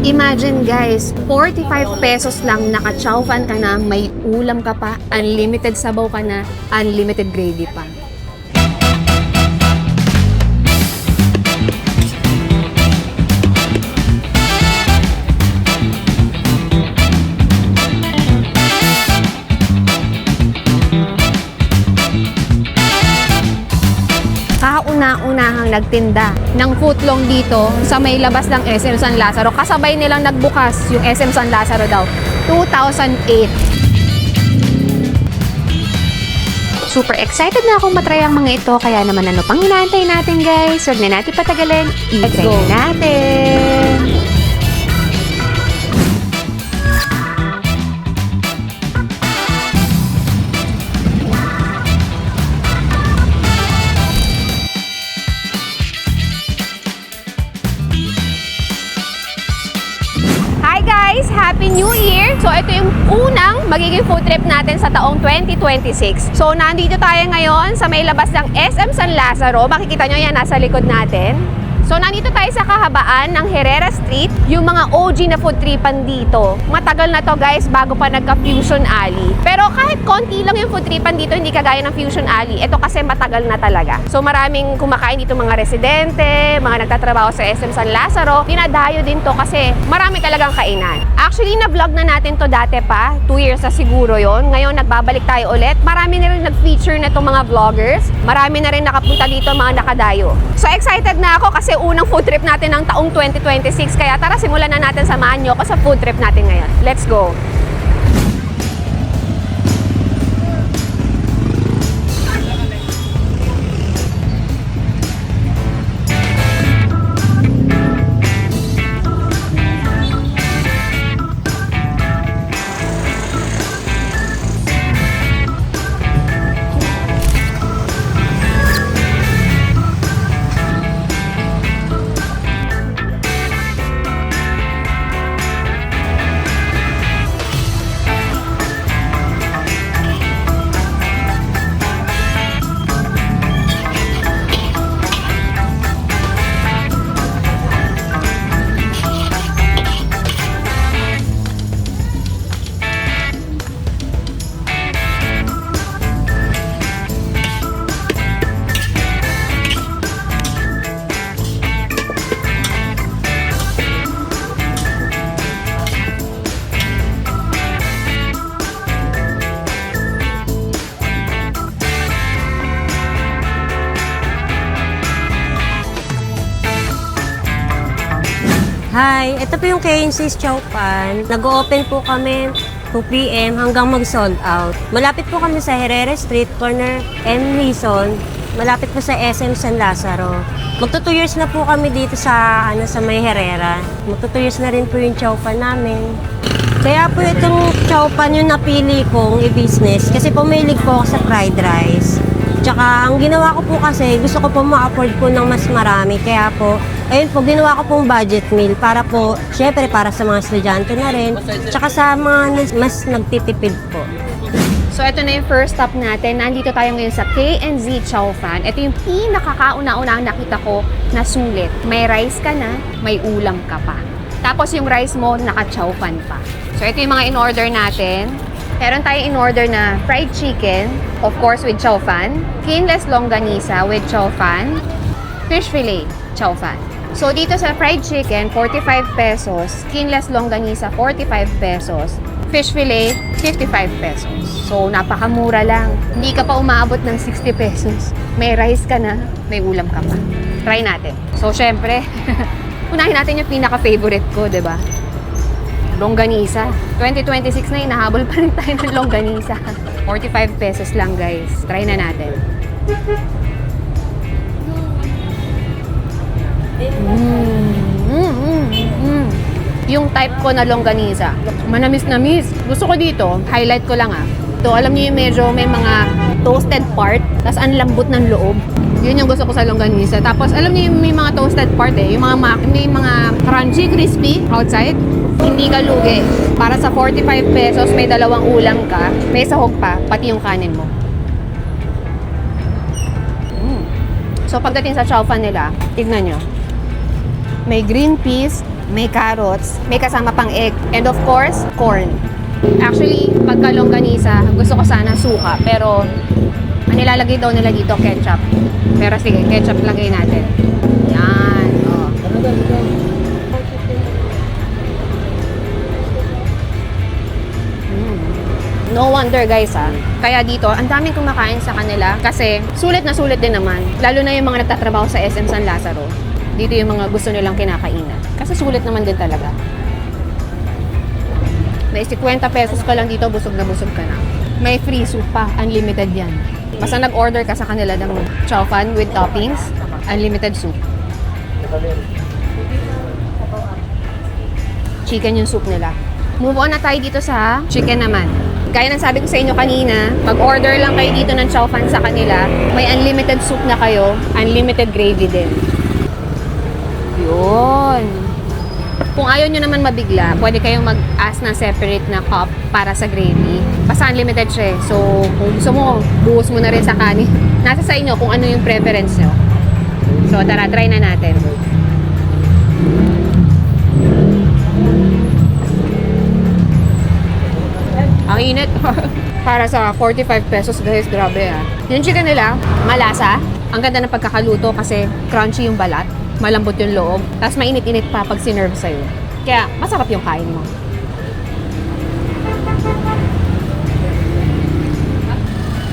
Imagine guys, 45 pesos lang naka-chow fan ka na, may ulam ka pa, unlimited sabaw ka na, unlimited gravy pa. Kauna-unahang nagtinda ng footlong dito sa may labas ng SM San Lazaro. Kasabay nilang nagbukas yung SM San Lazaro daw. 2008. Super excited na akong matry ang mga ito. Kaya naman ano pang inaantay natin guys? Huwag na natin patagalin. I-try na natin! Happy New Year! So ito yung unang magiging food trip natin sa taong 2026. So nandito tayo ngayon sa may labas ng SM San Lazaro. Makikita nyo yan, nasa likod natin. So nandito tayo sa kahabaan ng Herrera Street, yung mga OG na food tripan dito. Matagal na to guys, bago pa nagka-Fusion Alley. Pero kahit konti lang yung food tripan dito, hindi kagaya ng Fusion Alley. Ito kasi matagal na talaga. So maraming kumakain dito mga residente, mga nagtatrabaho sa SM San Lazaro. Dinadayo din to kasi marami talagang kainan. Actually, na-vlog na natin to dati pa. 2 years na siguro yon. Ngayon, nagbabalik tayo ulit. Marami na rin nag-feature na itong mga vloggers. Marami na rin nakapunta dito, mga nakadayo. So excited na ako kasi unang food trip natin ng taong 2026. Kaya tara, simulan na natin, samahan nyo ako sa food trip natin ngayon. Let's go! Hi, ito po yung KNC's Chow Pan. Nag-open po kami 2 PM hanggang mag-sold out. Malapit po kami sa Herrera Street, corner M. Lison. Malapit po sa SM San Lazaro. Magto 2 years na po kami dito sa may Herrera. Magto 2 years na rin po yung Chow Pan namin. Kaya po itong Chow Pan yung napili kong i-business kasi pumilig po ako sa fried rice. Tsaka ang ginawa ko po kasi gusto ko po ma-afford po ng mas marami. Kaya po, ayun po, ginawa ko pong budget meal para po, syempre para sa mga estudyante na rin. Tsaka sa mga mas nagtitipid po. So ito na yung first stop natin. Nandito tayo ngayon sa KNZ Chow Fan. Ito yung pinakakauna-una nakita ko na sulit. May rice ka na, may ulam ka pa. Tapos yung rice mo, naka-chow fan pa. So ito yung mga in-order natin. Meron tayong in-order na fried chicken, of course with chow fan, skinless longganisa with chow fan, fish fillet, chow fan. So dito sa fried chicken, 45 pesos, skinless longganisa, 45 pesos, fish fillet, 55 pesos. So napakamura lang. Hindi ka pa umaabot ng 60 pesos. May rice ka na, may ulam ka pa. Try natin. So syempre, unahin natin yung pinaka-favorite ko, 'di ba? Longganisa. 2026 na, inahabol pa rin tayo ng longganisa. 45 pesos lang guys. Try na natin. Yung type ko na longganisa. Manamis-namis. Gusto ko dito, highlight ko lang Ito, alam niyo yung medyo may mga toasted part, tapos ang lambot ng loob. Yun yung gusto ko sa longganisa. Tapos alam niyo yung may mga toasted part yung may mga crunchy, crispy outside. Hindi ka lugi. Para sa 45 pesos, may dalawang ulam ka, may sahog pa, pati yung kanin mo. So pagdating sa chow fan nila, tignan nyo. May green peas, may carrots, may kasama pang egg, and of course, corn. Actually, pagka longganisa, gusto ko sana suka, pero ang nilalagay daw nila dito, ketchup. Pero sige, ketchup lagay natin. Yan. Oh. No wonder guys Kaya dito, ang daming kumakain sa kanila kasi sulit na sulit din naman. Lalo na yung mga nagtatrabaho sa SM San Lazaro. Dito yung mga gusto nilang kinakainan. Kasi sulit naman din talaga. May 50 pesos ka lang dito, busog na busog ka na. May free soup pa, unlimited yan. Basta nag-order ka sa kanila ng chow fan with toppings, unlimited soup. Chicken yung soup nila. Move on na tayo dito sa chicken naman. Gaya ng sabi ko sa inyo kanina, mag-order lang kayo dito ng chow fan sa kanila, may unlimited soup na kayo, unlimited gravy din. Yun. Kung ayaw nyo naman mabigla, pwede kayong mag-ask ng separate na cup para sa gravy. Basta unlimited siya. So, kung gusto mo, buhos mo na rin sa kanin. Nasa sa inyo kung ano yung preference nyo. So, tara, try na natin. Ang init. Para sa 45 pesos guys, grabe Yung chicken nila, malasa. Ang ganda ng pagkakaluto kasi crunchy yung balat. Malambot yung loob. Tapos mainit-init pa pag sinerve sa'yo. Kaya masarap yung kain mo.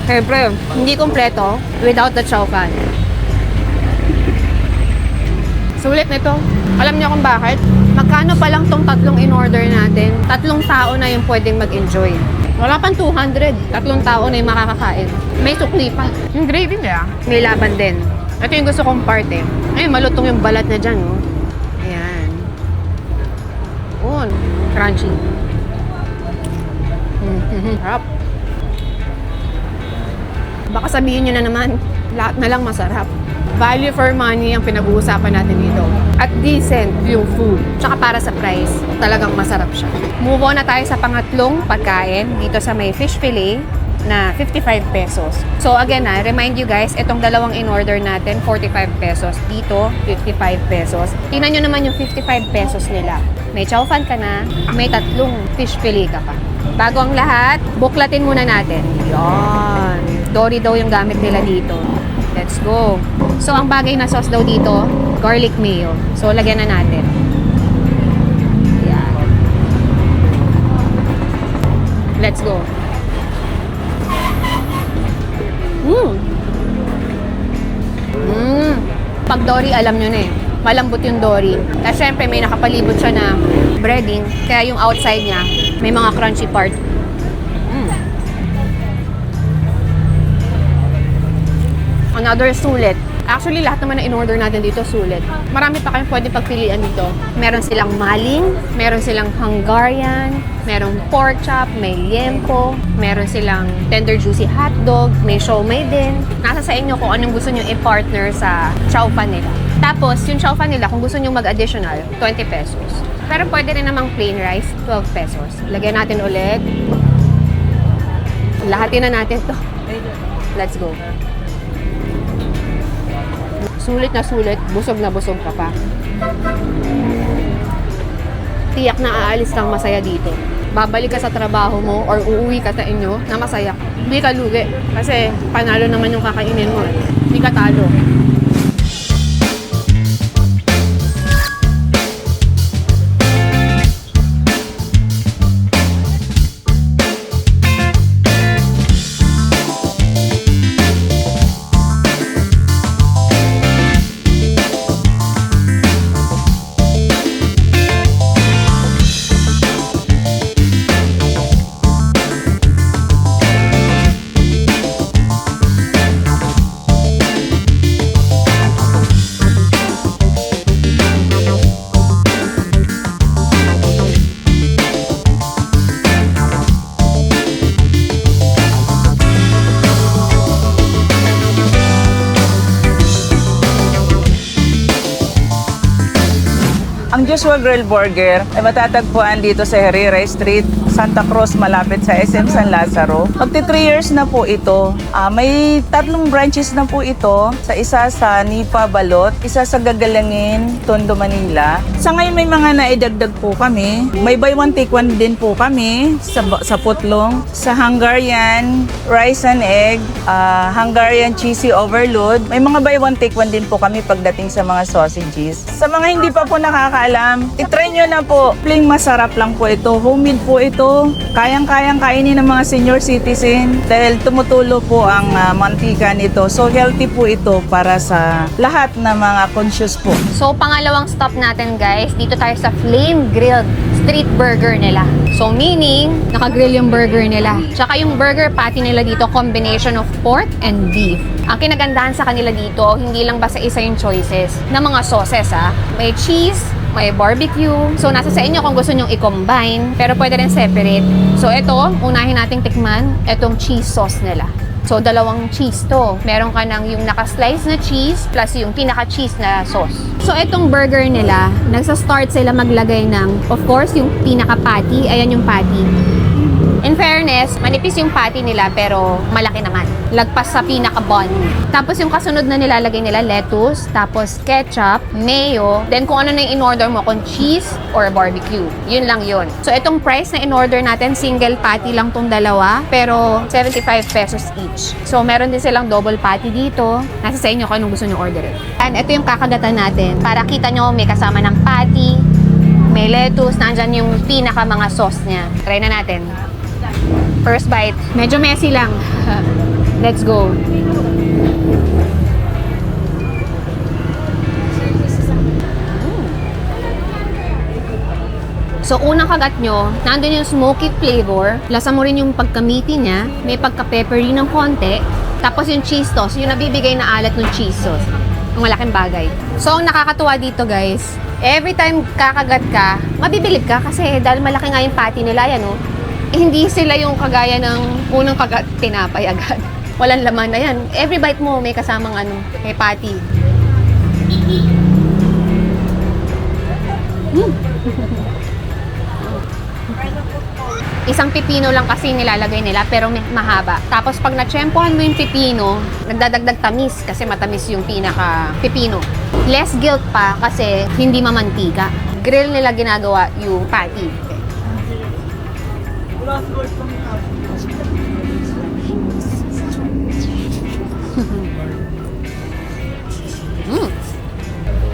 Siyempre, hindi kompleto without the chow fan. Sulit nito. Alam niyo kung bakit? Magkano pa lang tong tatlong in-order natin? 3 tao na yung pwedeng mag-enjoy. Wala pang 200. 3 tao na yung makakakain. May sukli pa. Yung gravy nila, may laban din. Ito yung gusto kong parte. Ayun, malutong yung balat na dyan, oh. Ayan. Crunchy. Sarap. Baka sabihin nyo na naman, lahat na lang masarap. Value for money ang pinag-uusapan natin dito. At decent yung food. Tsaka para sa price, talagang masarap siya. Move on na tayo sa pangatlong pagkain dito sa may fish fillet na 55 pesos. So again remind you guys, itong dalawang in-order natin, 45 pesos. Dito, 55 pesos. Tingnan nyo naman yung 55 pesos nila. May chow fan ka na, may 3 fish fillet ka pa. Bago ang lahat, buklatin muna natin. Yan. Dory daw yung gamit nila dito. Let's go. So, ang bagay na sauce daw dito, garlic mayo. So, lagyan na natin. Yan. Let's go. Pag dory, alam nyo na malambot yung dory. Kasi syempre, may nakapalibot siya na breading. Kaya yung outside niya, may mga crunchy part. Another sulit. Actually, lahat naman na in-order natin dito sulit. Marami pa kayong pwede pagpilian dito. Meron silang maling, meron silang Hungarian, merong pork chop, may liempo, meron silang tender juicy hotdog, may siomai din. Nasa sa inyo kung anong gusto nyo i-partner sa chow fan nila. Tapos, yung chow fan nila, kung gusto nyo mag-additional, 20 pesos. Pero pwede rin namang plain rice, 12 pesos. Lagyan natin ulit. Lahatin na natin to. Let's go. Sulit na sulit, busog na busog ka pa. Tiyak na aalis kang masaya dito. Babalik ka sa trabaho mo or uuwi ka sa inyo na masaya. Hindi ka lugi kasi panalo naman yung kakainin mo. Hindi ka talo. Joshua Grill Burger ay matatagpuan dito sa Herrera Street, Santa Cruz, malapit sa SM San Lazaro. Magti 3 years na po ito. May 3 branches na po ito. Sa isa sa Nipa Balot, isa sa Gagalangin, Tondo, Manila. Sa ngayon may mga naidagdag po kami. May buy one take one din po kami sa Putlong. Sa Hungarian Rice and Egg, Hungarian Cheesy Overload. May mga buy one take one din po kami pagdating sa mga sausages. Sa mga hindi pa po nakakaalam, itry nyo na po. Plain masarap lang po ito. Homemade po ito. Kayang-kayang kainin ng mga senior citizen dahil tumutulo po ang mantika nito. So healthy po ito para sa lahat ng mga conscious po. So, pangalawang stop natin guys, dito tayo sa Flame Grilled Street Burger nila. So, meaning, naka-grill yung burger nila. Tsaka yung burger patty nila dito, combination of pork and beef. Ang kinagandahan sa kanila dito, hindi lang basta isa yung choices ng mga sauces May cheese, may barbecue. So, nasa sa inyo kung gusto nyong i-combine, pero pwede rin separate. So, ito, unahin nating tikman, itong cheese sauce nila. So, dalawang cheese to. Meron ka ng yung naka-slice na cheese plus yung pinaka-cheese na sauce. So, itong burger nila, nagsa-start sila maglagay ng, of course, yung pinaka-patty. Ayan yung patty. In fairness, manipis yung patty nila pero malaki naman. Lagpas sa pinaka-bun. Tapos yung kasunod na nilalagay nila, lettuce, tapos ketchup, mayo, then kung ano na yung in-order mo, kung cheese or barbecue. Yun lang yun. So itong price na in-order natin, single patty lang tong dalawa, pero 75 pesos each. So meron din silang double patty dito. Nasa sa inyo kung anong gusto nyo orderin. And ito yung kakagatan natin. Para kita nyo, may kasama ng patty, may lettuce, nandyan yung pinaka mga sauce niya. Try na natin. First bite. Medyo messy lang. Let's go. So, unang kagat nyo, nandun yung smoky flavor. Lasa mo rin yung pagkamiti niya. May pagka-peppery ng konti. Tapos yung cheese sauce, yung nabibigay na alat ng cheese sauce. Ang malaking bagay. So, ang nakakatuwa dito guys, every time kakagat ka, mabibilib ka kasi dahil malaki nga yung patty nila, yan hindi sila yung kagaya ng unang kagat, tinapay agad. Walang laman na yan. Every bite mo may kasamang may patty. Isang pipino lang kasi nilalagay nila pero mahaba. Tapos pag natsyempohan mo yung pipino, nagdadagdag tamis kasi matamis yung pinaka pipino. Less guilt pa kasi hindi mamantika. Grill nila ginagawa yung patty.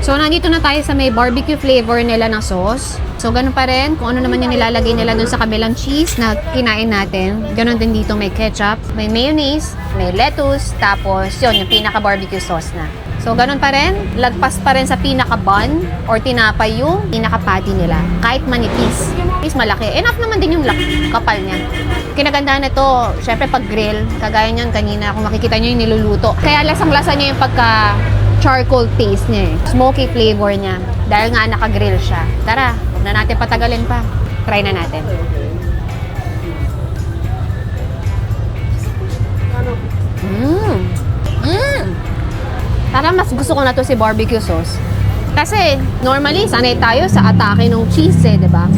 So, nandito na tayo sa may barbecue flavor nila na sauce. So, ganun pa rin. Kung ano naman yung nilalagay nila dun sa kabilang cheese na kinain natin. Ganun din dito may ketchup, may mayonnaise, may lettuce, tapos yun, yung pinaka-barbecue sauce na. So, ganun pa rin. Lagpas pa rin sa pinaka-bun or tinapay yung pinaka-patty nila. Kahit manipis. Is malaki. Enough naman din yung kapal niya. Kinagandaan nito, syempre pag grill, kagaya niyan kanina, kung makikita niyo yung niluluto. Kaya lasang-lasa niya yung pagka charcoal taste niya Smoky flavor niya. Dahil nga naka-grill siya. Tara, huwag na natin patagalin pa. Try na natin. Parang mas gusto ko na to si barbecue sauce. Kasi, normally, sanay tayo sa atake ng cheese di ba?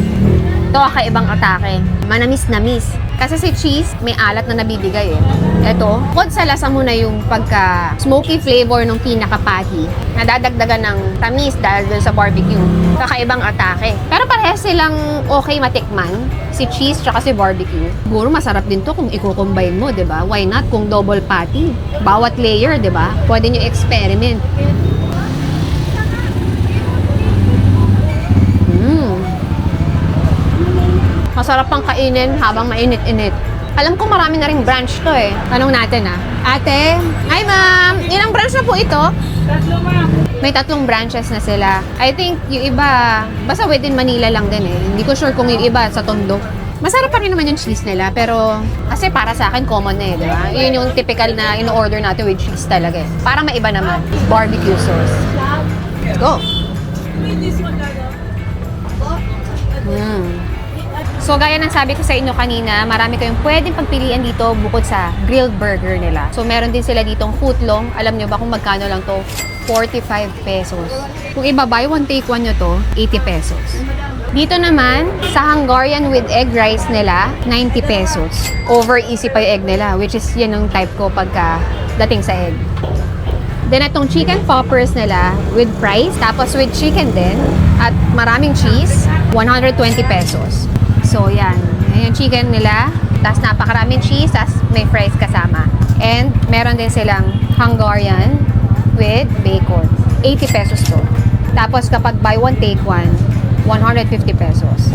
Ito, kakaibang atake. Manamis-namis. Kasi si cheese, may alat na nabibigay Ito, bukod sa lasa mo na yung pagka-smoky flavor ng pinaka-patty, nadadagdagan ng tamis dahil dun sa barbecue. Kakaibang atake. Pero parehas silang okay matikman, si cheese tsaka si barbecue. Siguro masarap din to kung i-combine mo, di ba? Why not kung double patty? Bawat layer, di ba? Pwede nyo experiment. Masarap pang kainin habang mainit-init. Alam ko marami na ring branch to Tanong natin Ate, hi ma'am! Ilang branch na po ito? 3 ma'am. May 3 branches na sila. I think yung iba, basta within Manila lang din Hindi ko sure kung yung iba sa Tondo. Masarap pa rin naman yung cheese nila, pero kasi para sa akin common na di ba? Yun yung typical na in-order natin with cheese talaga Para maiba naman. Barbecue sauce. Let's go! So, gaya ng sabi ko sa inyo kanina, marami kayong pwedeng pagpilian dito bukod sa grilled burger nila. So, meron din sila ditong footlong. Alam nyo ba kung magkano lang to? 45 pesos. Kung iba buy one take one nyo to, 80 pesos. Dito naman, sa Hungarian with egg rice nila, 90 pesos. Over easy pa yung egg nila, which is yan ang type ko pagka dating sa egg. Then itong chicken poppers nila with fries, tapos with chicken din, at maraming cheese, 120 pesos. So yan, yung chicken nila, tapos napakaraming cheese, tapos may fries kasama. And meron din silang Hungarian with bacon, 80 pesos to. Tapos kapag buy one take one, 150 pesos.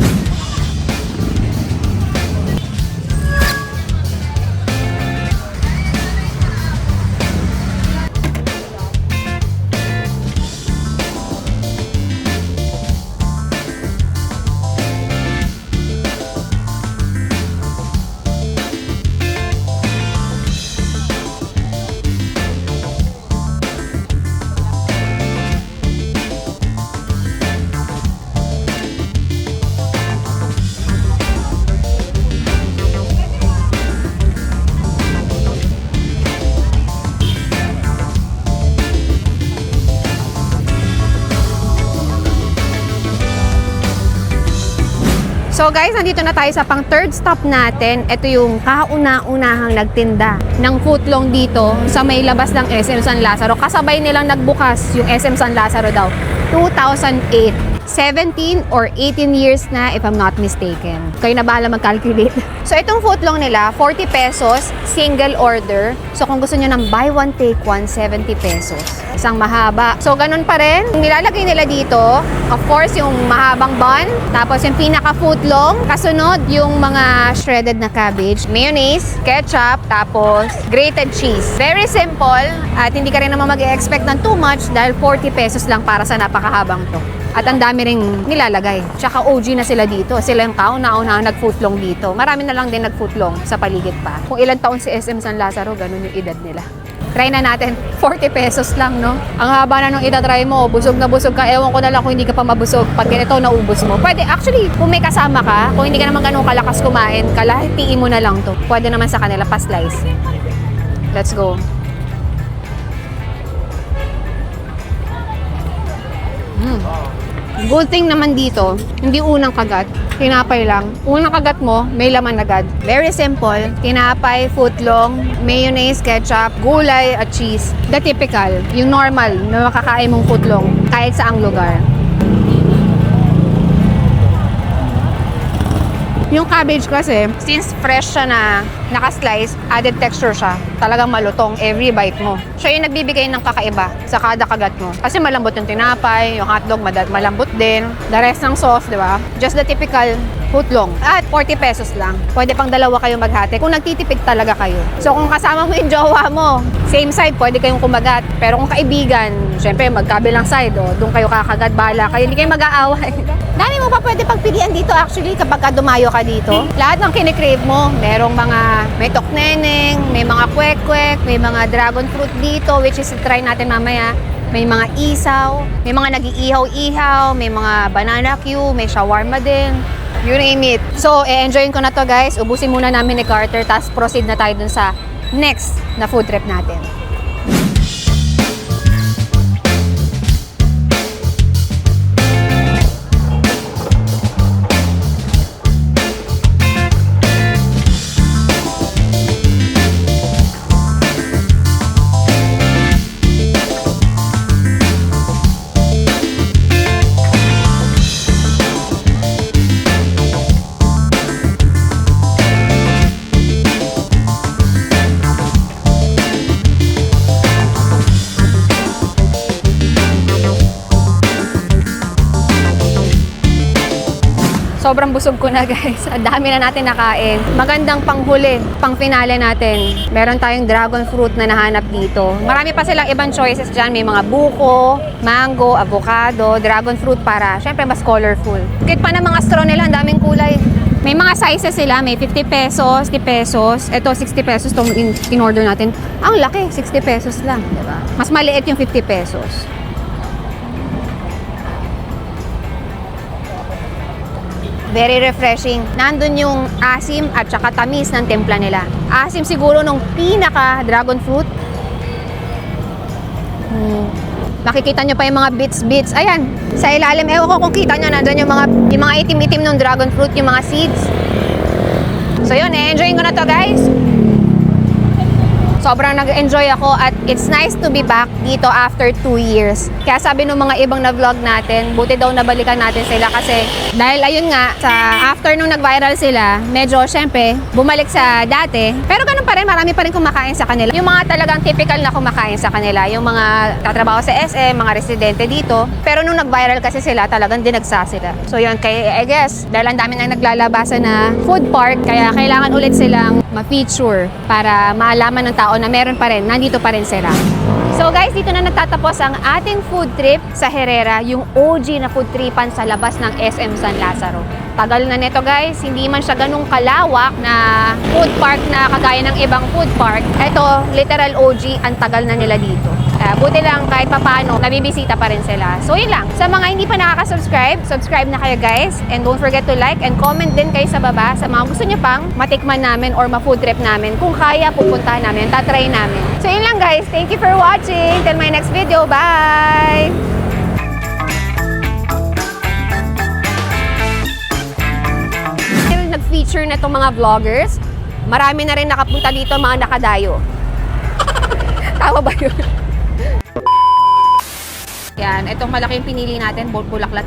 So guys, nandito na tayo sa pang third stop natin. Ito yung kauna-unahang nagtinda ng footlong dito sa may labas ng SM San Lazaro. Kasabay nilang nagbukas yung SM San Lazaro daw. 2008. 17 or 18 years na if I'm not mistaken. Kayo na bahala mag-calculate. So itong footlong nila, 40 pesos, single order. So kung gusto nyo ng buy one take one, 70 pesos. Isang mahaba. So ganun pa rin. Nilalagay nila dito, of course, yung mahabang bun. Tapos yung pinaka-footlong. Kasunod, yung mga shredded na cabbage, mayonnaise, ketchup, tapos grated cheese. Very simple. At hindi ka rin naman mag-expect ng too much dahil 40 pesos lang para sa napakahabang to. At ang dami ring nilalagay. Tsaka OG na sila dito. Sila yung kauna-una nag-footlong dito. Marami na lang din nag-footlong sa paligid pa. Kung ilang taon si SM San Lazaro, ganun yung edad nila. Try na natin. 40 pesos lang, no? Ang haba na nung itatry mo, busog na busog ka. Ewan ko na lang kung hindi ka pa mabusog. Pag ganito, naubos mo. Pwede, actually, kung may kasama ka, kung hindi ka naman ganun kalakas kumain, kalahatiin mo na lang to. Pwede naman sa kanila, pa-slice. Let's go. Good thing naman dito, hindi unang kagat, tinapay lang. Unang kagat mo, may laman agad. Very simple, tinapay, footlong, mayonnaise, ketchup, gulay at cheese. The typical, yung normal na makakain mong footlong kahit saang lugar. Yung cabbage kasi, since fresh siya na naka-slice, added texture siya. Talagang malutong every bite mo. Siya yung nagbibigay ng kakaiba sa kada kagat mo. Kasi malambot yung tinapay, yung hotdog malambot din. The rest ng sauce, di ba? Just the typical footlong. At 40 pesos lang. Pwede pang dalawa kayo maghati kung nagtitipid talaga kayo. So kung kasama mo yung jowa mo, same side, pwede kayong kumagat. Pero kung kaibigan, syempre magkabilang side, doon kayo kakagat, bala kayo, hindi kayo mag-aaway. Dami mo pa pwede pagpilian dito actually kapag dumayo ka dito. Lahat ng kinikrave mo, merong may tokneneng, may mga kwek-kwek, may mga dragon fruit dito, which is try natin mamaya. May mga isaw, may mga nag-iihaw-ihaw, may mga banana Q, may shawarma din. You name it. So, enjoyin ko na to guys. Ubusin muna namin ni Carter, tapos proceed na tayo dun sa next na food trip natin. Sobrang busog ko na guys. Ang dami na natin nakain. Magandang panghuli, pang finale natin. Meron tayong dragon fruit na nahanap dito. Marami pa silang ibang choices dyan. May mga buko, mango, avocado, dragon fruit para syempre mas colorful. Kit pa na mga straw nila, ang daming kulay. May mga sizes sila, may 50 pesos, 50 pesos. Ito 60 pesos tong in-order natin. Ang laki, 60 pesos lang, di ba? Mas maliit yung 50 pesos. Very refreshing. Nandun yung asim at saka tamis ng timpla nila. Asim siguro nung pinaka dragon fruit. Makikita nyo pa yung mga bits. Ayan, sa ilalim, ewan ko kung kita nyo, nandun yung mga itim-itim ng dragon fruit, yung mga seeds. So yun, enjoyin ko na to guys. Sobrang nag-enjoy ako at it's nice to be back dito after 2 years. Kaya sabi ng mga ibang na-vlog natin, buti daw nabalikan natin sila kasi dahil ayun nga, sa after nung nag-viral sila, medyo syempre bumalik sa dati. Pero ganun pa rin, marami pa rin kumakain sa kanila. Yung mga talagang typical na kumakain sa kanila, yung mga tatrabaho sa SM, mga residente dito. Pero nung nag-viral kasi sila, talagang dinagsa sila. So yun, kaya I guess, dahil ang dami nang naglalabasan na food park, kaya kailangan ulit silang ma-feature para maalaman ng tao na meron pa rin, nandito pa rin sila. So guys, dito na nagtatapos ang ating food trip sa Herrera, yung OG na food tripan sa labas ng SM San Lazaro. Tagal na nito guys, hindi man siya ganung kalawak na food park na kagaya ng ibang food park. Ito, literal OG, ang tagal na nila dito. Buti lang kahit papaano, nabibisita pa rin sila. So yun lang, sa mga hindi pa nakaka-subscribe, subscribe na kayo guys. And don't forget to like and comment din kayo sa baba sa mga gusto nyo pang matikman namin or ma-food trip namin. Kung kaya, pupuntahan namin, tatry namin. So yun lang guys, thank you for watching. Till my next video, bye! Nag-feature na itong mga vloggers. Marami na rin nakapunta dito, mga nakadayo. Tama ba yun? Yan, itong malaking pinili natin, bulaklak.